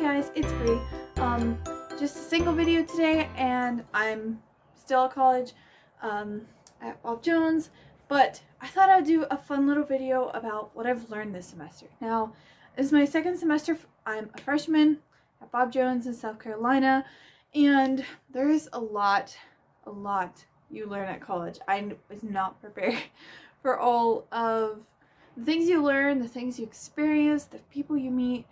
guys, it's Bree. Just a single video today, and I'm still at college at Bob Jones, but I thought I'd do a fun little video about what I've learned this semester. Now, this is my second semester. I'm a freshman at Bob Jones in South Carolina, and there's a lot you learn at college. I was not prepared for all of the things you learn, the things you experience, the people you meet.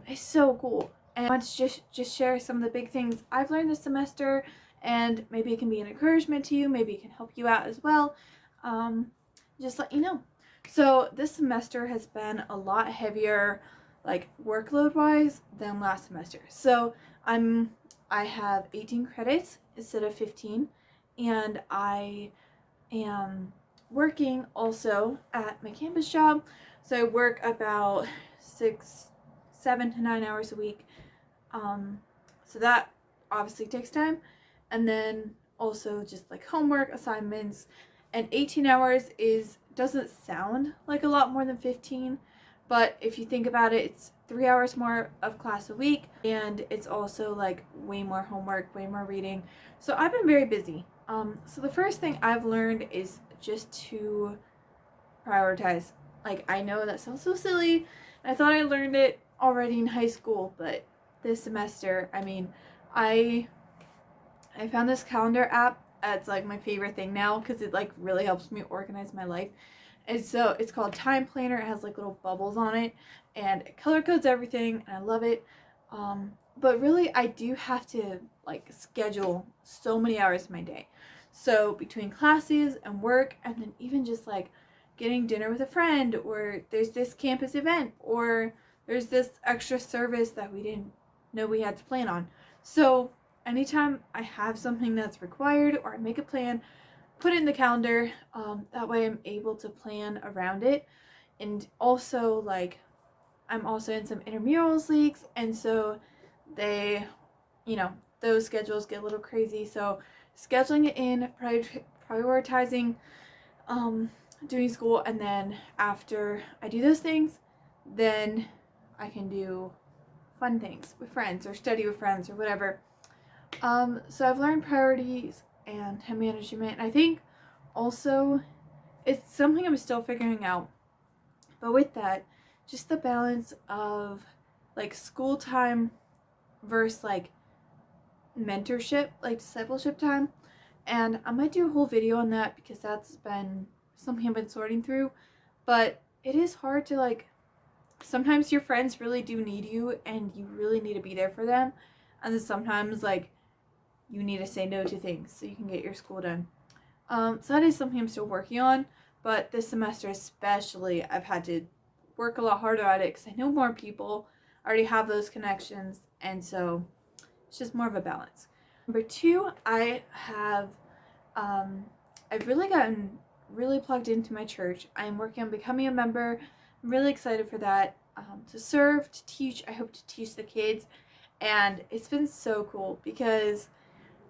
It's so cool. And I want to just share some of the big things I've learned this semester, and maybe it can be an encouragement to you, maybe it can help you out as well. Just let you know. So this semester has been a lot heavier, like workload wise, than last semester. So I have 18 credits instead of 15, and I am working also at my campus job. So I work about 7 to 9 hours a week. So that obviously takes time. And then also just like homework, assignments, and 18 hours doesn't sound like a lot more than 15, but if you think about it, it's 3 hours more of class a week, and it's also like way more homework, way more reading. So I've been very busy. So the first thing I've learned is just to prioritize. Like, I know that sounds so silly. I thought I learned it already in high school, but this semester, I found this calendar app. It's like my favorite thing now because it like really helps me organize my life. And so it's called Time Planner. It has like little bubbles on it, and it color codes everything, and I love it. But really, I do have to like schedule so many hours of my day. So between classes and work, and then even just like getting dinner with a friend, or there's this campus event, or there's this extra service that we didn't know we had to plan on. So anytime I have something that's required, or I make a plan, put it in the calendar. That way I'm able to plan around it. And also, like, I'm also in some intramurals leagues, and so they, those schedules get a little crazy. So scheduling it in, prioritizing doing school, and then after I do those things, then I can do fun things with friends or study with friends or whatever. So I've learned priorities and time management. I think also it's something I'm still figuring out. But with that, just the balance of like school time versus like mentorship, like discipleship time. And I might do a whole video on that because that's been something I've been sorting through. But it is hard to like, sometimes your friends really do need you and you really need to be there for them. And then sometimes like you need to say no to things so you can get your school done. So that is something I'm still working on, but this semester especially, I've had to work a lot harder at it because I know more people, I already have those connections, and so it's just more of a balance. Number two, I've really gotten really plugged into my church. I'm working on becoming a member. I'm really excited for that, to serve, to teach. I hope to teach the kids, and it's been so cool because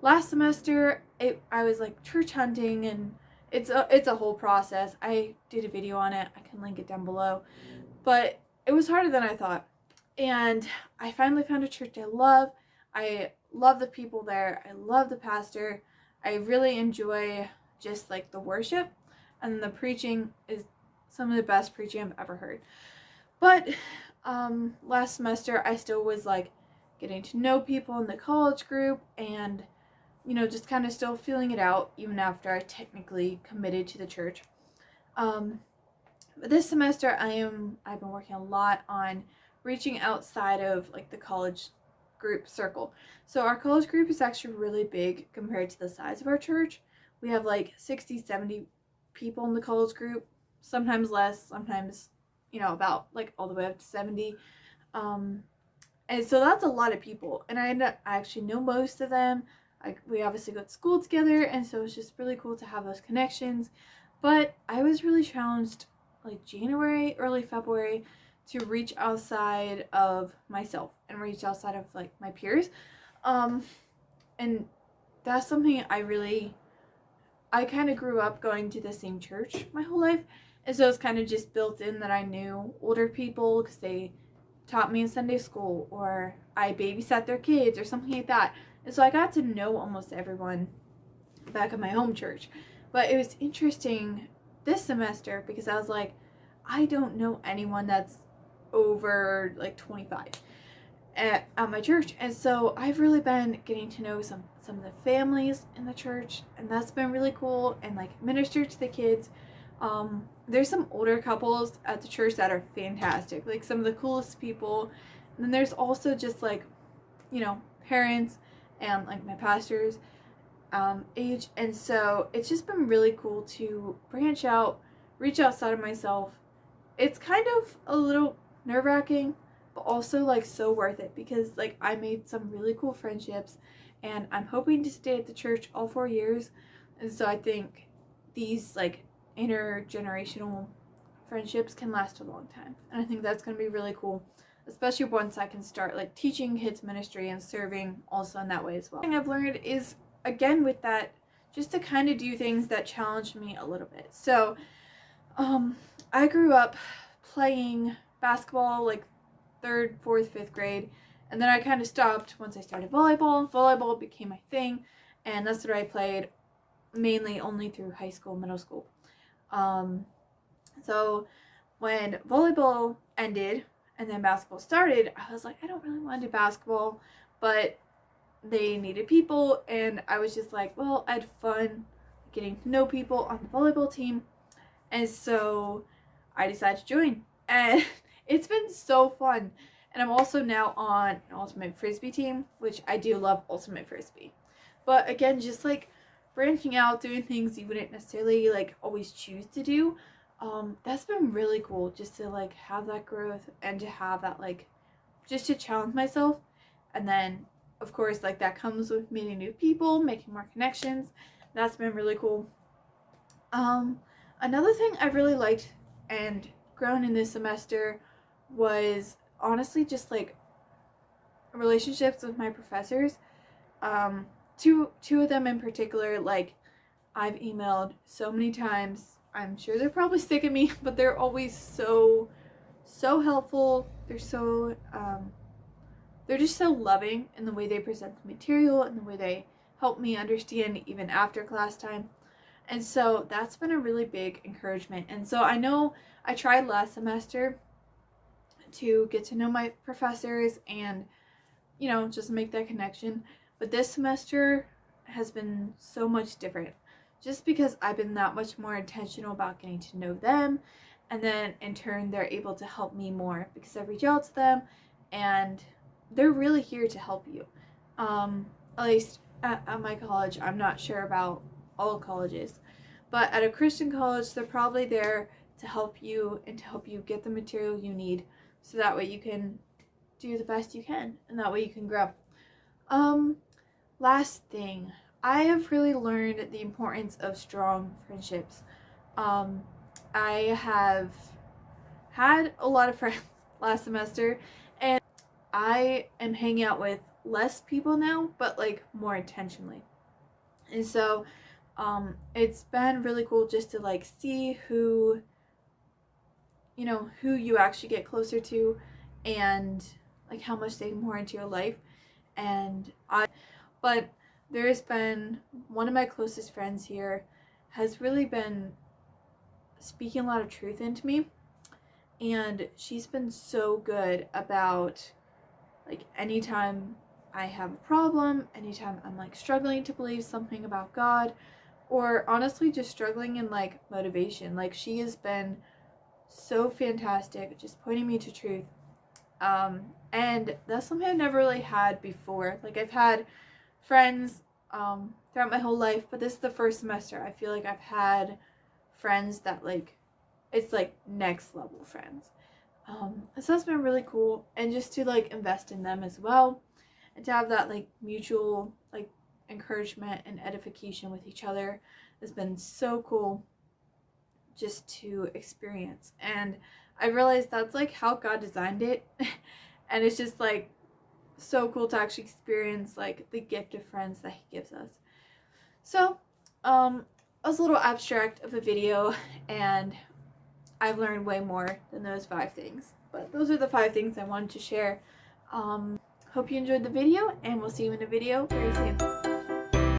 last semester I was like church hunting, and it's a whole process. I did a video on it. I can link it down below. But it was harder than I thought. And I finally found a church I love. I love the people there. I love the pastor. I really enjoy just like the worship, and the preaching is some of the best preaching I've ever heard. But last semester I still was like getting to know people in the college group, and just kind of still feeling it out even after I technically committed to the church. But this semester I've been working a lot on reaching outside of like the college group circle. So our college group is actually really big compared to the size of our church. We have like 60, 70 people in the college group, sometimes less, sometimes, about like all the way up to 70. And so that's a lot of people. And I actually know most of them. We obviously go to school together, and so it's just really cool to have those connections. But I was really challenged like January, early February, to reach outside of myself and reach outside of like my peers. And that's something I kind of grew up going to the same church my whole life. And so it's kind of just built in that I knew older people because they taught me in Sunday school, or I babysat their kids or something like that. And so I got to know almost everyone back at my home church. But it was interesting this semester because I was like, I don't know anyone that's over like 25 at my church. And so I've really been getting to know some of the families in the church, and that's been really cool, and like minister to the kids. There's some older couples at the church that are fantastic, like some of the coolest people. And then there's also just like, you know, parents and like my pastor's age. And so it's just been really cool to branch out, reach outside of myself. It's kind of a little nerve-wracking, but also like so worth it, because like I made some really cool friendships, and I'm hoping to stay at the church all 4 years. And so I think these like intergenerational friendships can last a long time, and I think that's going to be really cool, especially once I can start like teaching kids ministry and serving also in that way as well. The thing I've learned is, again with that, just to kind of do things that challenge me a little bit. So I grew up playing basketball like 3rd, 4th, 5th grade, and then I kind of stopped once I started volleyball. Volleyball became my thing, and that's what I played mainly only through high school, middle school. So when volleyball ended and then basketball started, I was like, I don't really want to do basketball, but they needed people, and I was just like, well, I had fun getting to know people on the volleyball team, and so I decided to join, and it's been so fun. And I'm also now on an ultimate frisbee team, which I do love ultimate frisbee. But again, just like branching out, doing things you wouldn't necessarily like always choose to do, that's been really cool, just to like have that growth and to have that like just to challenge myself. And then of course like that comes with meeting new people, making more connections. That's been really cool. Another thing I really liked and grown in this semester was honestly just like relationships with my professors. Two of them in particular, like I've emailed so many times. I'm sure they're probably sick of me, but they're always so helpful. They're just so loving in the way they present the material and the way they help me understand even after class time. And so that's been a really big encouragement. And so I know I tried last semester to get to know my professors and, you know, just make that connection. But this semester has been so much different, just because I've been that much more intentional about getting to know them. And then in turn, they're able to help me more because I reach out to them and they're really here to help you. At least at my college, I'm not sure about all colleges, but at a Christian college, they're probably there to help you and to help you get the material you need, so that way you can do the best you can, and that way you can grow. Last thing, I have really learned the importance of strong friendships. I have had a lot of friends last semester, and I am hanging out with less people now, but like more intentionally. And so it's been really cool just to like see who you actually get closer to, and like how much they pour into your life. But there's been one of my closest friends here has really been speaking a lot of truth into me, and she's been so good about like anytime I have a problem, anytime I'm like struggling to believe something about God, or honestly just struggling in like motivation. Like she has been so fantastic, just pointing me to truth. And that's something I've never really had before. Like I've had friends throughout my whole life, but this is the first semester I feel like I've had friends that like it's like next level friends. So that's been really cool, and just to like invest in them as well, and to have that like mutual like encouragement and edification with each other has been so cool just to experience. And I realized that's like how God designed it. And it's just like so cool to actually experience like the gift of friends that he gives us. So it was a little abstract of a video, and I've learned way more than those 5 things. But those are the 5 things I wanted to share. Hope you enjoyed the video, and we'll see you in a video very soon.